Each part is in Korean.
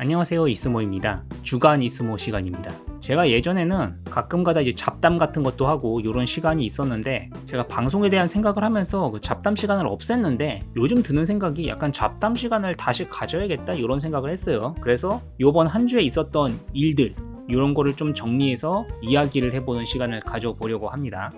안녕하세요, 이스모입니다. 주간 이스모 시간입니다. 제가 예전에는 가끔가다 이제 잡담 같은 것도 하고 이런 시간이 있었는데, 제가 방송에 대한 생각을 하면서 그 잡담 시간을 없앴는데, 요즘 드는 생각이 약간 잡담 시간을 다시 가져야겠다 이런 생각을 했어요. 그래서 이번 한 주에 있었던 일들 이런 거를 좀 정리해서 이야기를 해보는 시간을 가져보려고 합니다.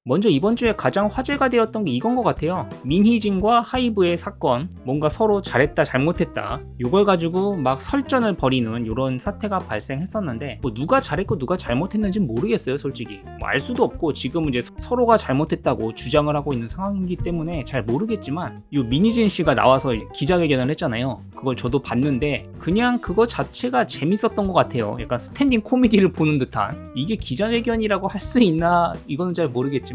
먼저 이번 주에 가장 화제가 되었던 게 이건 것 같아요. 민희진과 하이브의 사건, 뭔가 서로 잘했다 잘못했다 이걸 가지고 막 설전을 벌이는 이런 사태가 발생했었는데, 뭐 누가 잘했고 누가 잘못했는지는 모르겠어요. 솔직히 뭐 알 수도 없고, 지금은 이제 서로가 잘못했다고 주장을 하고 있는 상황이기 때문에 잘 모르겠지만, 이 민희진 씨가 나와서 기자회견을 했잖아요. 그걸 저도 봤는데 그냥 그거 자체가 재밌었던 것 같아요. 약간 스탠딩 코미디를 보는 듯한, 이게 기자회견이라고 할 수 있나 이거는 잘 모르겠지만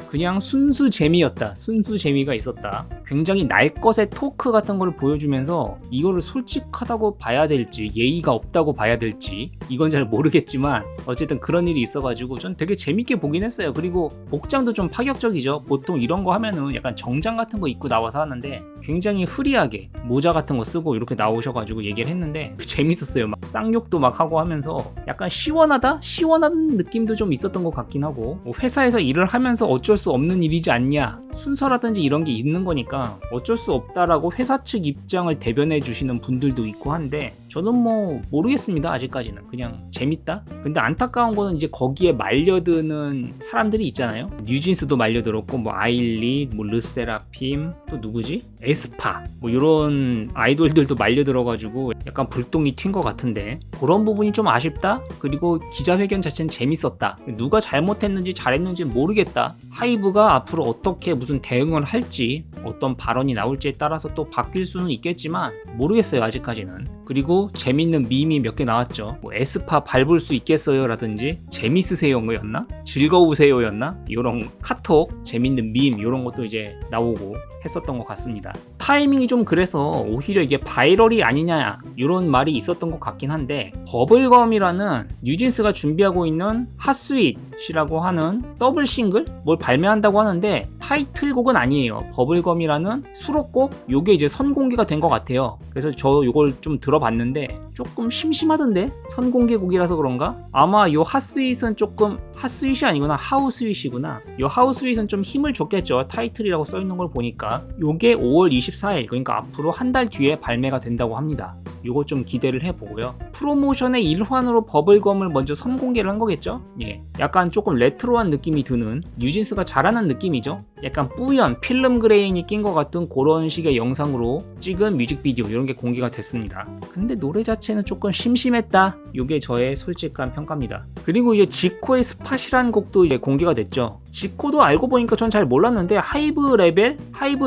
그냥 순수 재미였다. 순수 재미가 있었다. 굉장히 날 것의 토크 같은 걸 보여주면서 이거를 솔직하다고 봐야 될지 예의가 없다고 봐야 될지 이건 잘 모르겠지만, 어쨌든 그런 일이 있어가지고 전 되게 재밌게 보긴 했어요. 그리고 복장도 좀 파격적이죠. 보통 이런 거 하면은 약간 정장 같은 거 입고 나와서 하는데 굉장히 프리하게 모자 같은 거 쓰고 이렇게 나오셔가지고 얘기를 했는데 재밌었어요. 막 쌍욕도 막 하고 하면서 약간 시원하다? 시원한 느낌도 좀 있었던 것 같긴 하고, 뭐 회사에서 일을 하면서 어쩔 수 없는 일이지 않냐, 순서라든지 이런 게 있는 거니까 어쩔 수 없다라고 회사 측 입장을 대변해 주시는 분들도 있고 한데, 저는 뭐 모르겠습니다. 아직까지는 그냥 재밌다. 근데 안타까운 거는 이제 거기에 말려드는 사람들이 있잖아요. 뉴진스도 말려들었고, 뭐 아일리, 뭐 르세라핌, 또 누구지? 에스파, 뭐 이런 아이돌들도 말려들어가지고 약간 불똥이 튄 것 같은데, 그런 부분이 좀 아쉽다. 그리고 기자회견 자체는 재밌었다. 누가 잘못했는지 잘했는지 모르겠다. 하이브가 앞으로 어떻게 무슨 대응을 할지, 어떤 발언이 나올지에 따라서 또 바뀔 수는 있겠지만 모르겠어요. 아직까지는. 그리고 재밌는 밈이 몇 개 나왔죠. 뭐 에스파 밟을 수 있겠어요 라든지 재밌으세요였나? 즐거우세요였나? 이런 카톡 재밌는 밈 이런 것도 이제 나오고 했었던 것 같습니다. 타이밍이 좀 그래서 오히려 이게 바이럴이 아니냐 이런 말이 있었던 것 같긴 한데, 버블검이라는 뉴진스가 준비하고 있는 핫스윗이라고 하는 더블 싱글 뭘 발매한다고 하는데, 타이틀곡은 아니에요. 버블검이라는 수록곡 요게 이제 선공개가 된 것 같아요. 그래서 저 요걸 좀 들어봤는데 조금 심심하던데, 선공개곡이라서 그런가? 아마 요 핫스윗은 조금, 핫스윗이 아니구나, 하우스윗이구나. 요 하우스윗은 좀 힘을 줬겠죠. 타이틀이라고 써있는 걸 보니까. 요게 5월 24일, 그러니까 앞으로 한 달 뒤에 발매가 된다고 합니다. 요거 좀 기대를 해보고요. 프로모션의 일환으로 버블검을 먼저 선공개를 한 거겠죠? 예, 약간 조금 레트로한 느낌이 드는, 뉴진스가 잘하는 느낌이죠? 약간 뿌연 필름 그레인이 낀 것 같은 그런 식의 영상으로 찍은 뮤직비디오 이런 게 공개가 됐습니다. 근데 노래 자체는 조금 심심했다. 요게 저의 솔직한 평가입니다. 그리고 이제 지코의 스팟이라는 곡도 이제 공개가 됐죠. 지코도 알고 보니까 전 잘 몰랐는데 하이브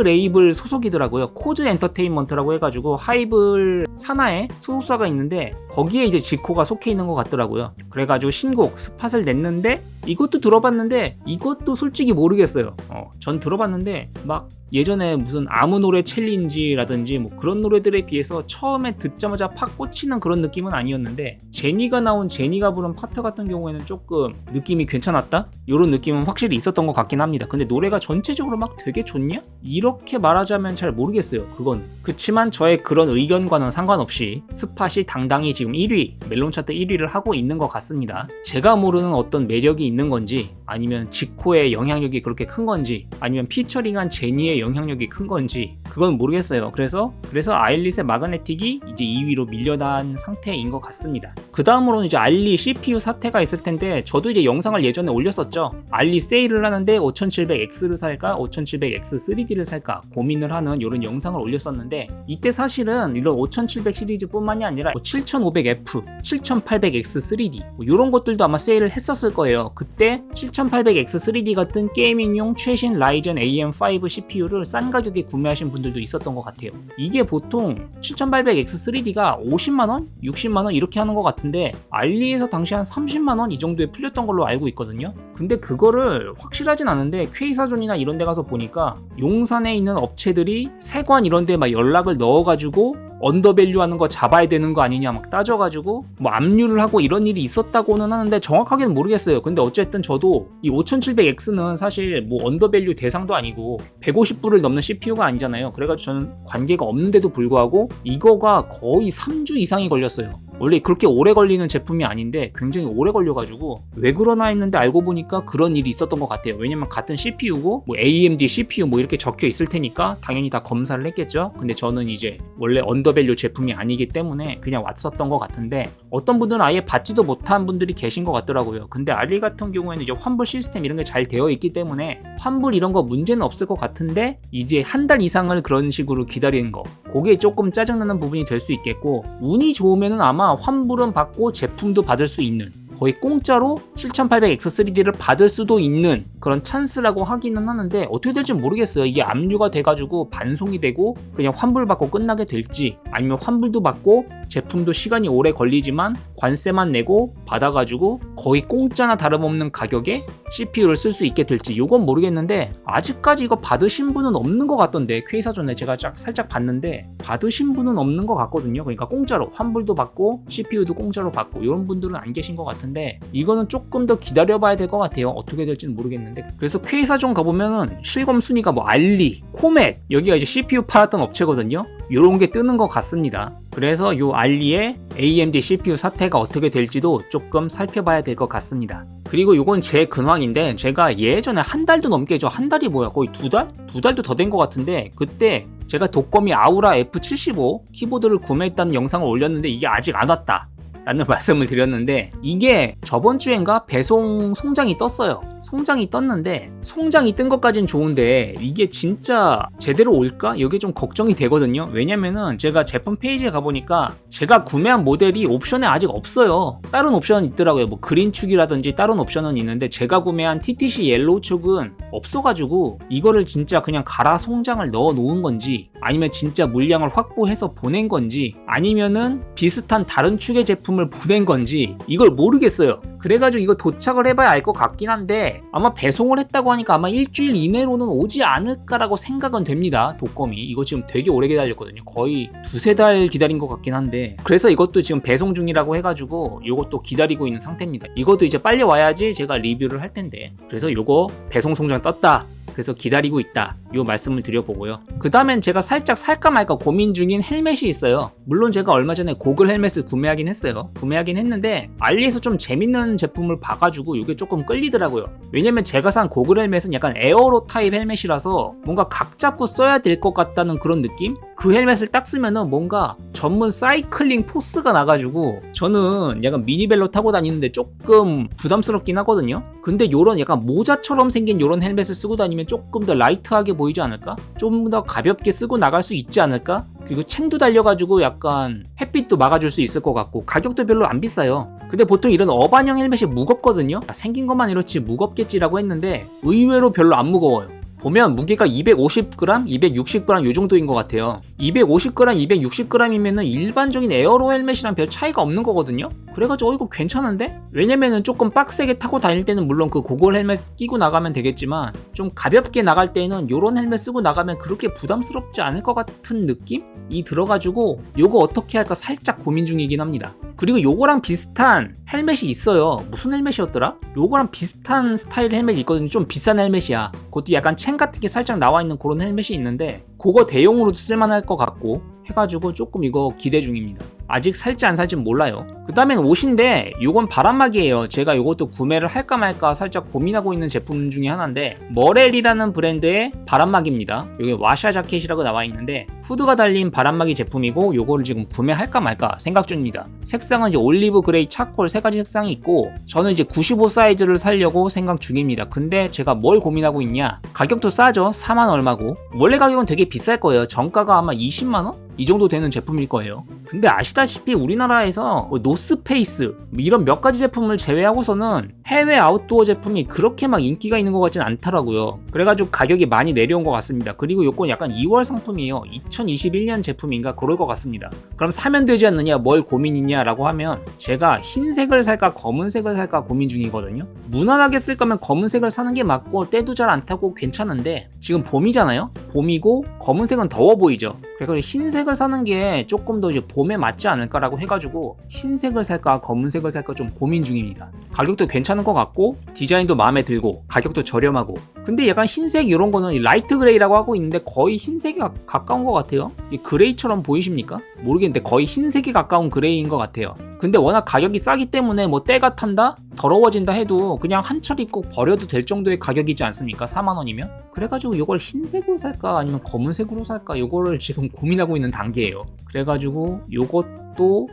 레이블 소속이더라고요. 코즈 엔터테인먼트라고 해가지고 하이브 산하에 소속사가 있는데 거기에 이제 지코가 속해 있는 것 같더라고요. 그래가지고 신곡 스팟을 냈는데, 이것도 들어봤는데 이것도 솔직히 모르겠어요. 전 들어봤는데 막 예전에 무슨 아무 노래 챌린지라든지 뭐 그런 노래들에 비해서 처음에 듣자마자 팍 꽂히는 그런 느낌은 아니었는데, 제니가 부른 파트 같은 경우에는 조금 느낌이 괜찮았다? 이런 느낌은 확실히 있었던 것 같긴 합니다. 근데 노래가 전체적으로 막 되게 좋냐? 이렇게 말하자면 잘 모르겠어요. 그건. 그치만 저의 그런 의견과는 상관없이 스팟이 당당히 지금 1위, 멜론 차트 1위를 하고 있는 것 같습니다. 제가 모르는 어떤 매력이 있는 건지, 아니면 지코의 영향력이 그렇게 큰 건지, 아니면 피처링한 제니의 영향력이 큰 건지 그건 모르겠어요. 그래서 아일릿의 마그네틱이 이제 2위로 밀려난 상태인 것 같습니다. 그 다음으로는 이제 알리 CPU 사태가 있을 텐데, 저도 이제 영상을 예전에 올렸었죠. 알리 세일을 하는데 5700X를 살까 5700X 3D를 살까 고민을 하는 이런 영상을 올렸었는데, 이때 사실은 이런 5700 시리즈뿐만이 아니라 7500F, 7800X 3D 뭐 이런 것들도 아마 세일을 했었을 거예요. 그때 7800X 3D 같은 게이밍용 최신 라이젠 AM5 CPU를 싼 가격에 구매하신 분들도 있었던 것 같아요. 이게 보통 7800X 3D가 50만원? 60만원 이렇게 하는 것 같은데, 알리에서 당시 한 30만원 이 정도에 풀렸던 걸로 알고 있거든요. 근데 그거를 확실하진 않은데 K사존이나 이런 데 가서 보니까 용산에 있는 업체들이 세관 이런 데 막 연락을 넣어가지고 언더밸류 하는 거 잡아야 되는 거 아니냐 막 따져가지고 뭐 압류를 하고 이런 일이 있었다고는 하는데 정확하게는 모르겠어요. 근데 어쨌든 저도 이 5700X는 사실 뭐 언더밸류 대상도 아니고 150불을 넘는 CPU가 아니잖아요. 그래가지고 저는 관계가 없는데도 불구하고 이거가 거의 3주 이상이 걸렸어요. 원래 그렇게 오래 걸리는 제품이 아닌데 굉장히 오래 걸려가지고 왜 그러나 했는데 알고 보니까 그런 일이 있었던 것 같아요. 왜냐면 같은 CPU고 뭐 AMD CPU 뭐 이렇게 적혀 있을 테니까 당연히 다 검사를 했겠죠. 근데 저는 이제 원래 언더밸류 제품이 아니기 때문에 그냥 왔었던 것 같은데 어떤 분들은 아예 받지도 못한 분들이 계신 것 같더라고요. 근데 알리 같은 경우에는 이제 환불 시스템 이런 게 잘 되어 있기 때문에 환불 이런 거 문제는 없을 것 같은데 이제 한 달 이상을 그런 식으로 기다리는 거 그게 조금 짜증나는 부분이 될 수 있겠고 운이 좋으면은 아마 환불은 받고 제품도 받을 수 있는 거의 공짜로 7800X3D를 받을 수도 있는 그런 찬스라고 하기는 하는데 어떻게 될지 모르겠어요. 이게 압류가 돼가지고 반송이 되고 그냥 환불받고 끝나게 될지 아니면 환불도 받고 제품도 시간이 오래 걸리지만 관세만 내고 받아가지고 거의 공짜나 다름없는 가격에 CPU를 쓸 수 있게 될지 이건 모르겠는데 아직까지 이거 받으신 분은 없는 것 같던데 K사전에 제가 살짝 봤는데 받으신 분은 없는 것 같거든요. 그러니까 공짜로 환불도 받고 CPU도 공짜로 받고 이런 분들은 안 계신 것 같은데 이거는 조금 더 기다려봐야 될 것 같아요. 어떻게 될지는 모르겠는데 그래서 K사전 가보면은 실검 순위가 뭐 알리, 코맥 여기가 이제 CPU 팔았던 업체거든요. 요런 게 뜨는 것 같습니다. 그래서 요 알리의 AMD CPU 사태가 어떻게 될지도 조금 살펴봐야 될 것 같습니다. 그리고 요건 제 근황인데 제가 예전에 한 달도 넘게 한 달이 뭐야 거의 두 달? 두 달도 더 된 것 같은데 그때 제가 독거미 아우라 F75 키보드를 구매했다는 영상을 올렸는데 이게 아직 안 왔다 라는 말씀을 드렸는데 이게 저번 주엔가 배송 송장이 떴어요. 송장이 떴는데 송장이 뜬 것까진 좋은데 이게 진짜 제대로 올까? 이게 좀 걱정이 되거든요. 왜냐면은 제가 제품 페이지에 가보니까 제가 구매한 모델이 옵션에 아직 없어요. 다른 옵션은 있더라고요. 뭐 그린축이라든지 다른 옵션은 있는데 제가 구매한 TTC 옐로우 축은 없어가지고 이거를 진짜 그냥 갈아 송장을 넣어 놓은 건지 아니면 진짜 물량을 확보해서 보낸 건지 아니면은 비슷한 다른 축의 제품을 보낸 건지 이걸 모르겠어요. 그래가지고 이거 도착을 해봐야 알 것 같긴 한데 아마 배송을 했다고 하니까 아마 일주일 이내로는 오지 않을까라고 생각은 됩니다. 독거미 이거 지금 되게 오래 기다렸거든요. 거의 두세 달 기다린 것 같긴 한데 그래서 이것도 지금 배송 중이라고 해가지고 이것도 기다리고 있는 상태입니다. 이것도 이제 빨리 와야지 제가 리뷰를 할 텐데 그래서 이거 배송 송장 떴다. 그래서 기다리고 있다 요 말씀을 드려보고요. 그 다음엔 제가 살짝 살까 말까 고민 중인 헬멧이 있어요. 물론 제가 얼마 전에 고글 헬멧을 구매하긴 했는데 알리에서 좀 재밌는 제품을 봐가지고 이게 조금 끌리더라고요. 왜냐면 제가 산 고글 헬멧은 약간 에어로 타입 헬멧이라서 뭔가 각 잡고 써야 될 것 같다는 그런 느낌? 그 헬멧을 딱 쓰면은 뭔가 전문 사이클링 포스가 나가지고 저는 약간 미니벨로 타고 다니는데 조금 부담스럽긴 하거든요. 근데 요런 약간 모자처럼 생긴 요런 헬멧을 쓰고 다니면 조금 더 라이트하게 보이지 않을까? 좀 더 가볍게 쓰고 나갈 수 있지 않을까? 그리고 챙도 달려가지고 약간 햇빛도 막아줄 수 있을 것 같고 가격도 별로 안 비싸요. 근데 보통 이런 어반형 헬멧이 무겁거든요. 생긴 것만 이렇지 무겁겠지라고 했는데 의외로 별로 안 무거워요. 보면 무게가 250g, 260g 요 정도인 것 같아요. 250g, 260g이면은 일반적인 에어로 헬멧이랑 별 차이가 없는 거거든요. 그래가지고 이거 괜찮은데? 왜냐면은 조금 빡세게 타고 다닐 때는 물론 그 고글 헬멧 끼고 나가면 되겠지만 좀 가볍게 나갈 때는 요런 헬멧 쓰고 나가면 그렇게 부담스럽지 않을 것 같은 느낌이 들어가지고 요거 어떻게 할까 살짝 고민 중이긴 합니다. 그리고 요거랑 비슷한 헬멧이 있어요. 무슨 헬멧이었더라? 요거랑 비슷한 스타일 헬멧이 있거든요. 좀 비싼 헬멧이야. 그것도 약간 챙 같은 게 살짝 나와 있는 그런 헬멧이 있는데 그거 대용으로도 쓸만할 것 같고 해가지고 조금 이거 기대 중입니다. 아직 살지 안 살지 몰라요. 그 다음엔 옷인데 요건 바람막이에요. 제가 요것도 구매를 할까 말까 살짝 고민하고 있는 제품 중에 하나인데 머렐이라는 브랜드의 바람막이입니다. 여기 와샤 자켓이라고 나와 있는데 후드가 달린 바람막이 제품이고 요거를 지금 구매할까 말까 생각 중입니다. 색상은 이제 올리브 그레이 차콜 세 가지 색상이 있고 저는 이제 95 사이즈를 사려고 생각 중입니다. 근데 제가 뭘 고민하고 있냐? 가격도 싸죠. 4만 얼마고 원래 가격은 되게 비쌀 거예요. 정가가 아마 20만원? 이 정도 되는 제품일 거예요. 근데 아시다시피 우리나라에서 노스페이스 이런 몇 가지 제품을 제외하고서는 해외 아웃도어 제품이 그렇게 막 인기가 있는 것 같진 않더라고요. 그래가지고 가격이 많이 내려온 것 같습니다. 그리고 요건 약간 2월 상품이에요. 2021년 제품인가 그럴 것 같습니다. 그럼 사면 되지 않느냐, 뭘 고민이냐 라고 하면 제가 흰색을 살까 검은색을 살까 고민 중이거든요. 무난하게 쓸 거면 검은색을 사는 게 맞고 때도 잘 안 타고 괜찮은데 지금 봄이잖아요. 봄이고 검은색은 더워 보이죠. 그래서 흰색을 사는 게 조금 더 이제 봄에 맞지 않을까라고 해가지고 흰색을 살까 검은색을 살까 좀 고민 중입니다. 가격도 괜찮은 것 같고 디자인도 마음에 들고 가격도 저렴하고. 근데 약간 흰색 이런 거는 라이트 그레이라고 하고 있는데 거의 흰색이 가까운 것 같아요. 이 그레이처럼 보이십니까? 모르겠는데 거의 흰색이 가까운 그레이인 것 같아요. 근데 워낙 가격이 싸기 때문에 뭐 때가 탄다? 더러워진다 해도 그냥 한 철 입고 버려도 될 정도의 가격이지 않습니까? 4만원이면? 그래가지고 이걸 흰색으로 살까 아니면 검은색으로 살까 이거를 지금 고민하고 있는 단계예요. 그래가지고 요것도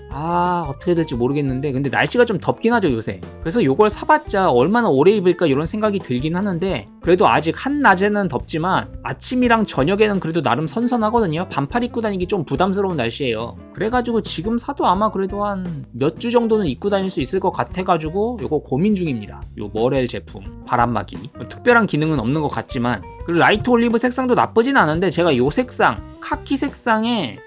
어떻게 될지 모르겠는데 근데 날씨가 좀 덥긴 하죠 요새. 그래서 요걸 사봤자 얼마나 오래 입을까 이런 생각이 들긴 하는데 그래도 아직 한낮에는 덥지만 아침이랑 저녁에는 그래도 나름 선선하거든요. 반팔 입고 다니기 좀 부담스러운 날씨예요. 그래가지고 지금 사도 아마 그래도 한 몇 주 정도는 입고 다닐 수 있을 것 같아가지고 요거 고민 중입니다. 요 머렐 제품 바람막이 특별한 기능은 없는 것 같지만 그리고 라이트 올리브 색상도 나쁘진 않은데 제가 요 색상 카키 색상에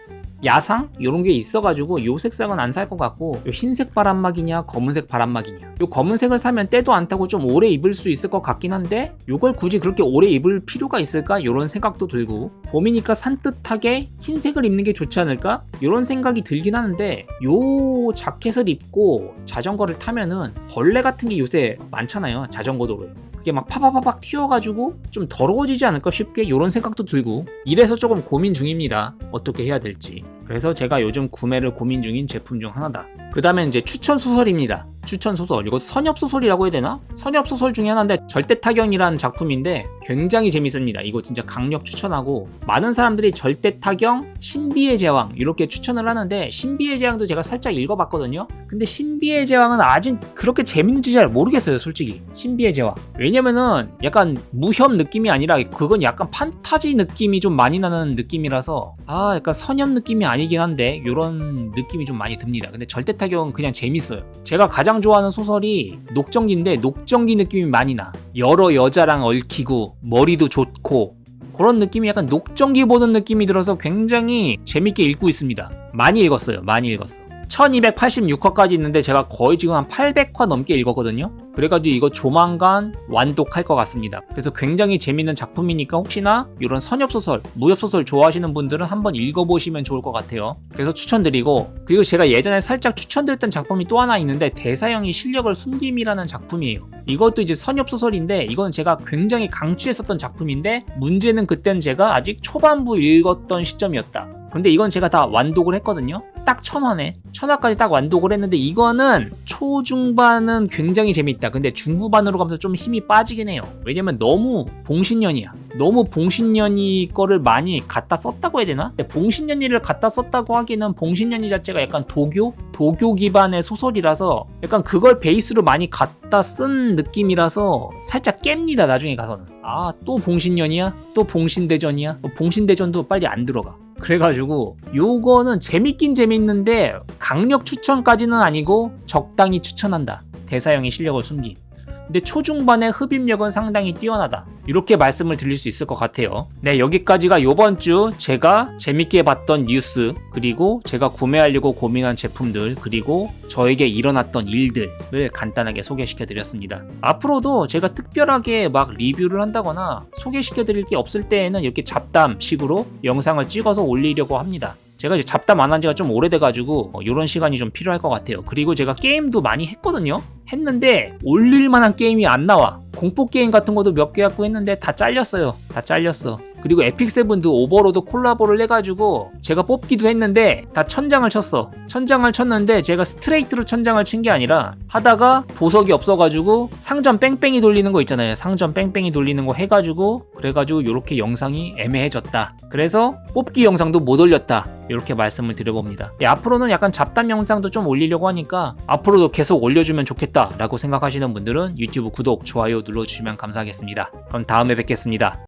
야상? 이런 게 있어가지고 요 색상은 안 살 것 같고 요 흰색 바람막이냐 검은색 바람막이냐 요 검은색을 사면 때도 안 타고 좀 오래 입을 수 있을 것 같긴 한데 요걸 굳이 그렇게 오래 입을 필요가 있을까? 요런 생각도 들고 봄이니까 산뜻하게 흰색을 입는 게 좋지 않을까? 요런 생각이 들긴 하는데 요 자켓을 입고 자전거를 타면은 벌레 같은 게 요새 많잖아요. 자전거 도로에. 그게 막 파파파박 튀어가지고 좀 더러워지지 않을까 싶게 이런 생각도 들고 이래서 조금 고민 중입니다. 어떻게 해야 될지. 그래서 제가 요즘 구매를 고민 중인 제품 중 하나다. 그 다음에 이제 추천 소설입니다. 추천 소설. 이거 선엽 소설이라고 해야 되나? 선엽 소설 중에 하나인데 절대타경이라는 작품인데 굉장히 재밌습니다. 이거 진짜 강력 추천하고 많은 사람들이 절대타경, 신비의 제왕 이렇게 추천을 하는데 신비의 제왕도 제가 살짝 읽어봤거든요. 근데 신비의 제왕은 아직 그렇게 재밌는지 잘 모르겠어요 솔직히. 신비의 제왕. 왜냐면은 약간 무협 느낌이 아니라 그건 약간 판타지 느낌이 좀 많이 나는 느낌이라서 약간 선엽 느낌이 아니긴 한데 이런 느낌이 좀 많이 듭니다. 근데 절대타경은 그냥 재밌어요. 제가 가장 좋아하는 소설이 녹정기인데 녹정기 느낌이 많이 나. 여러 여자랑 얽히고 머리도 좋고 그런 느낌이 약간 녹정기 보는 느낌이 들어서 굉장히 재밌게 읽고 있습니다. 많이 읽었어요. 많이 읽었어. 1286화까지 있는데 제가 거의 지금 한 800화 넘게 읽었거든요. 그래가지고 이거 조만간 완독할 것 같습니다. 그래서 굉장히 재밌는 작품이니까 혹시나 이런 선엽소설, 무협소설 좋아하시는 분들은 한번 읽어보시면 좋을 것 같아요. 그래서 추천드리고 그리고 제가 예전에 살짝 추천드렸던 작품이 또 하나 있는데 대사형이 실력을 숨김이라는 작품이에요. 이것도 이제 선엽소설인데 이건 제가 굉장히 강추했었던 작품인데 문제는 그땐 제가 아직 초반부 읽었던 시점이었다. 근데 이건 제가 다 완독을 했거든요. 딱 1000화네. 1000화까지 딱 완독을 했는데 이거는 초중반은 굉장히 재밌다. 근데 중후반으로 가면서 좀 힘이 빠지긴 해요. 왜냐면 너무 봉신년이야. 너무 봉신년이 거를 많이 갖다 썼다고 해야 되나? 근데 봉신년이를 갖다 썼다고 하기는 봉신년이 자체가 약간 도교 기반의 소설이라서 약간 그걸 베이스로 많이 갖다 쓴 느낌이라서 살짝 깹니다. 나중에 가서는. 또 봉신년이야? 또 봉신대전이야? 봉신대전도 빨리 안 들어가. 그래가지고 요거는 재밌긴 재밌는데 강력 추천까지는 아니고 적당히 추천한다. 대사형의 실력을 숨김. 근데 초중반의 흡입력은 상당히 뛰어나다. 이렇게 말씀을 드릴 수 있을 것 같아요. 네, 여기까지가 요번 주 제가 재밌게 봤던 뉴스, 그리고 제가 구매하려고 고민한 제품들, 그리고 저에게 일어났던 일들을 간단하게 소개시켜 드렸습니다. 앞으로도 제가 특별하게 막 리뷰를 한다거나 소개시켜 드릴 게 없을 때에는 이렇게 잡담식으로 영상을 찍어서 올리려고 합니다. 제가 이제 잡담 안 한 지가 좀 오래돼가지고 이런 시간이 좀 필요할 것 같아요. 그리고 제가 게임도 많이 했거든요. 했는데 올릴만한 게임이 안 나와. 공포 게임 같은 것도 몇 개 갖고 했는데 다 잘렸어요. 다 잘렸어. 그리고 에픽세븐도 오버로드 콜라보를 해가지고 제가 뽑기도 했는데 다 천장을 쳤어. 천장을 쳤는데 제가 스트레이트로 천장을 친 게 아니라 하다가 보석이 없어가지고 상점 뺑뺑이 돌리는 거 있잖아요. 상점 뺑뺑이 돌리는 거 해가지고 그래가지고 이렇게 영상이 애매해졌다. 그래서 뽑기 영상도 못 올렸다. 이렇게 말씀을 드려봅니다. 앞으로는 약간 잡담 영상도 좀 올리려고 하니까 앞으로도 계속 올려주면 좋겠다 라고 생각하시는 분들은 유튜브 구독, 좋아요 눌러주시면 감사하겠습니다. 그럼 다음에 뵙겠습니다.